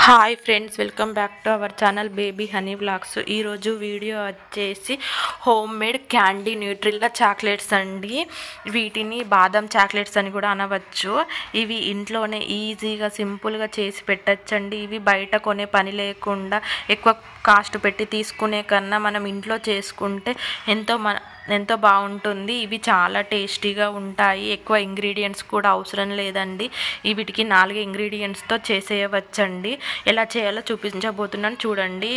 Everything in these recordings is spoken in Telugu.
Hi friends, welcome back to our channel baby honey vlogs. ఈరోజు వీడియో వచ్చేసి home made candy Nutrela chocolates అండి. వీటిని బాదం చాక్లెట్స్ అని కూడా అనవచ్చు. ఇవి ఇంట్లోనే ఈజీగా సింపుల్గా చేసి పెట్టచ్చండి. ఇవి బయట కొనే పని లేకుండా ఎక్కువ కాస్ట్ పెట్టి తీసుకునే కన్నా మనం ఇంట్లో చేసుకుంటే ఎంతో బాగుంటుంది. ఇవి చాలా టేస్టీగా ఉంటాయి. ఎక్కువ ఇంగ్రీడియంట్స్ కూడా అవసరం లేదండి. వీటికి 4 ఇంగ్రీడియంట్స్తో చేసేయవచ్చండి. ఎలా చేయాలో చూపించబోతున్నాను చూడండి.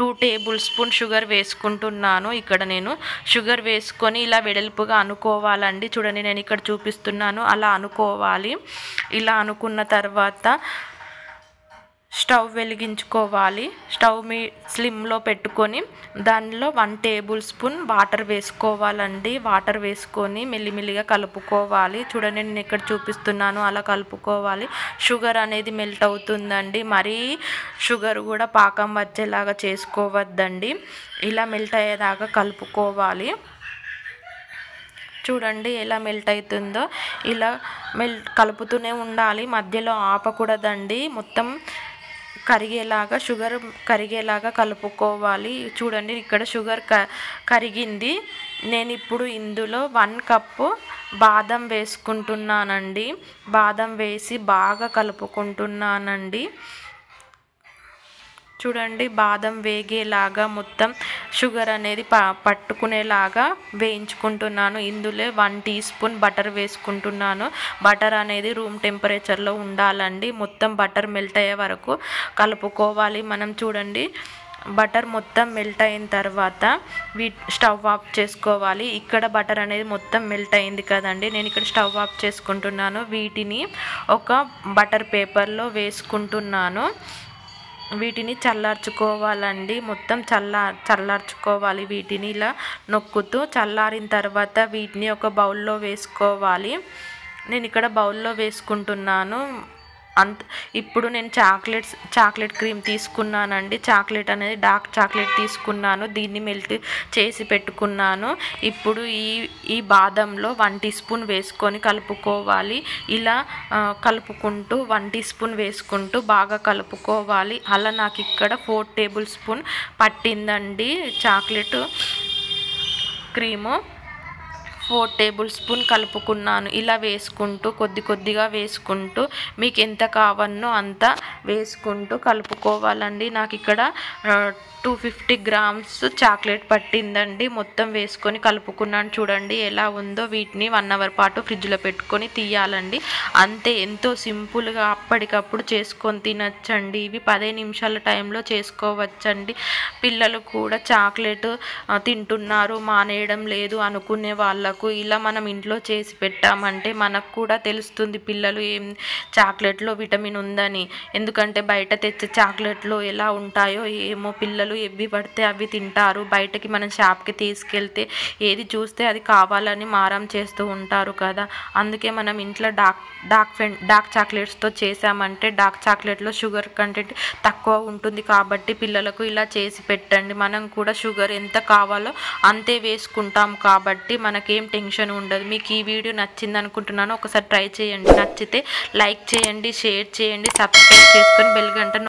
2 టేబుల్ స్పూన్ షుగర్ వేసుకుంటున్నాను. ఇక్కడ నేను షుగర్ వేసుకొని ఇలా వెడల్పుగా అనుకోవాలండి. చూడండి, నేను ఇక్కడ చూపిస్తున్నాను, అలా అనుకోవాలి. ఇలా అనుకున్న తర్వాత స్టవ్ వెలిగించుకోవాలి. స్టవ్ స్లిమ్లో పెట్టుకొని దానిలో 1 టేబుల్ స్పూన్ వాటర్ వేసుకోవాలండి. వాటర్ వేసుకొని మెల్లిమెల్లిగా కలుపుకోవాలి. చూడండి, నేను ఇక్కడ చూపిస్తున్నాను, అలా కలుపుకోవాలి. షుగర్ అనేది మెల్ట్ అవుతుందండి. మరీ షుగర్ కూడా పాకం వచ్చేలాగా చేసుకోవద్దండి. ఇలా మెల్ట్ అయ్యేదాకా కలుపుకోవాలి. చూడండి ఎలా మెల్ట్ అవుతుందో. ఇలా కలుపుతూనే ఉండాలి, మధ్యలో ఆపకూడదండి. మొత్తం షుగర్ కరిగేలాగా కలుపుకోవాలి. చూడండి, ఇక్కడ షుగర్ కరిగింది. నేను ఇప్పుడు ఇందులో 1 కప్పు బాదం వేసుకుంటున్నానండి. బాదం వేసి బాగా కలుపుకుంటున్నానండి. చూడండి, బాదం వేగేలాగా మొత్తం షుగర్ అనేది పట్టుకునేలాగా వేయించుకుంటున్నాను. ఇందులో 1 టీ స్పూన్ బటర్ వేసుకుంటున్నాను. బటర్ అనేది రూమ్ టెంపరేచర్లో ఉండాలండి. మొత్తం బటర్ మెల్ట్ అయ్యే వరకు కలుపుకోవాలి మనం. చూడండి, బటర్ మొత్తం మెల్ట్ అయిన తర్వాత స్టవ్ ఆఫ్ చేసుకోవాలి. ఇక్కడ బటర్ అనేది మొత్తం మెల్ట్ అయింది కదండి. నేను ఇక్కడ స్టవ్ ఆఫ్ చేసుకుంటున్నాను. వీటిని ఒక బటర్ పేపర్లో వేసుకుంటున్నాను. వీటిని చల్లార్చుకోవాలండి. మొత్తం చల్లార్చుకోవాలి. వీటిని ఇలా నొక్కుతూ చల్లారిన తర్వాత వీటిని ఒక బౌల్లో వేసుకోవాలి. నేను ఇక్కడ బౌల్లో వేసుకుంటున్నాను. ఇప్పుడు నేను చాక్లెట్ క్రీమ్ తీసుకున్నానండి. చాక్లెట్ అనేది డార్క్ చాక్లెట్ తీసుకున్నాను. దీన్ని మెల్ట్ చేసి పెట్టుకున్నాను. ఇప్పుడు ఈ బాదంలో 1 టీ స్పూన్ వేసుకొని కలుపుకోవాలి. ఇలా కలుపుకుంటూ 1 టీ స్పూన్ వేసుకుంటూ బాగా కలుపుకోవాలి. అలా నాకు ఇక్కడ 4 టేబుల్ స్పూన్ పట్టిందండి చాక్లెట్ క్రీము. 4 టేబుల్ స్పూన్ కలుపుకున్నాను. ఇలా వేసుకుంటూ కొద్దిగా వేసుకుంటూ మీకు ఎంత కావాలో అంత వేసుకుంటూ కలుపుకోవాలండి. నాకు ఇక్కడ 250 గ్రామ్స్ చాక్లెట్ పట్టిందండి. మొత్తం వేసుకొని కలుపుకున్నాను. చూడండి ఎలా ఉందో. వీటిని 1 అవర్ పాటు ఫ్రిడ్జ్లో పెట్టుకొని తీయాలండి. అంతే, ఎంతో సింపుల్గా అప్పటికప్పుడు చేసుకొని తినచ్చండి. ఇవి 15 నిమిషాల టైంలో చేసుకోవచ్చండి. పిల్లలు కూడా చాక్లెట్ తింటున్నారు, మానేయడం లేదు అనుకునే వాళ్ళకు ఇలా మనం ఇంట్లో చేసి పెట్టామంటే మనకు కూడా తెలుస్తుంది పిల్లలు చాక్లెట్లో విటమిన్ ఉందని. ఎందుకంటే బయట తెచ్చే చాక్లెట్లు ఎలా ఉంటాయో ఏమో, పిల్లలు ఎవి పడితే అవి తింటారు. బయటకి మనం షాప్కి తీసుకెళ్తే ఏది చూస్తే అది కావాలని మారం చేస్తూ ఉంటారు కదా. అందుకే మనం ఇంట్లో డార్క్ చాక్లెట్స్తో చేసామంటే డార్క్ చాక్లెట్లో షుగర్ కంటెంట్ తక్కువ ఉంటుంది కాబట్టి పిల్లలకు ఇలా చేసి పెట్టండి. మనం కూడా షుగర్ ఎంత కావాలో అంతే వేసుకుంటాం కాబట్టి మనకేం టెన్షన్ ఉండదు. మీకు ఈ వీడియో నచ్చింది అనుకుంటున్నాను. ఒకసారి ట్రై చేయండి. నచ్చితే లైక్ చేయండి, షేర్ చేయండి, సబ్స్క్రైబ్ చేసుకొని బెల్ గంట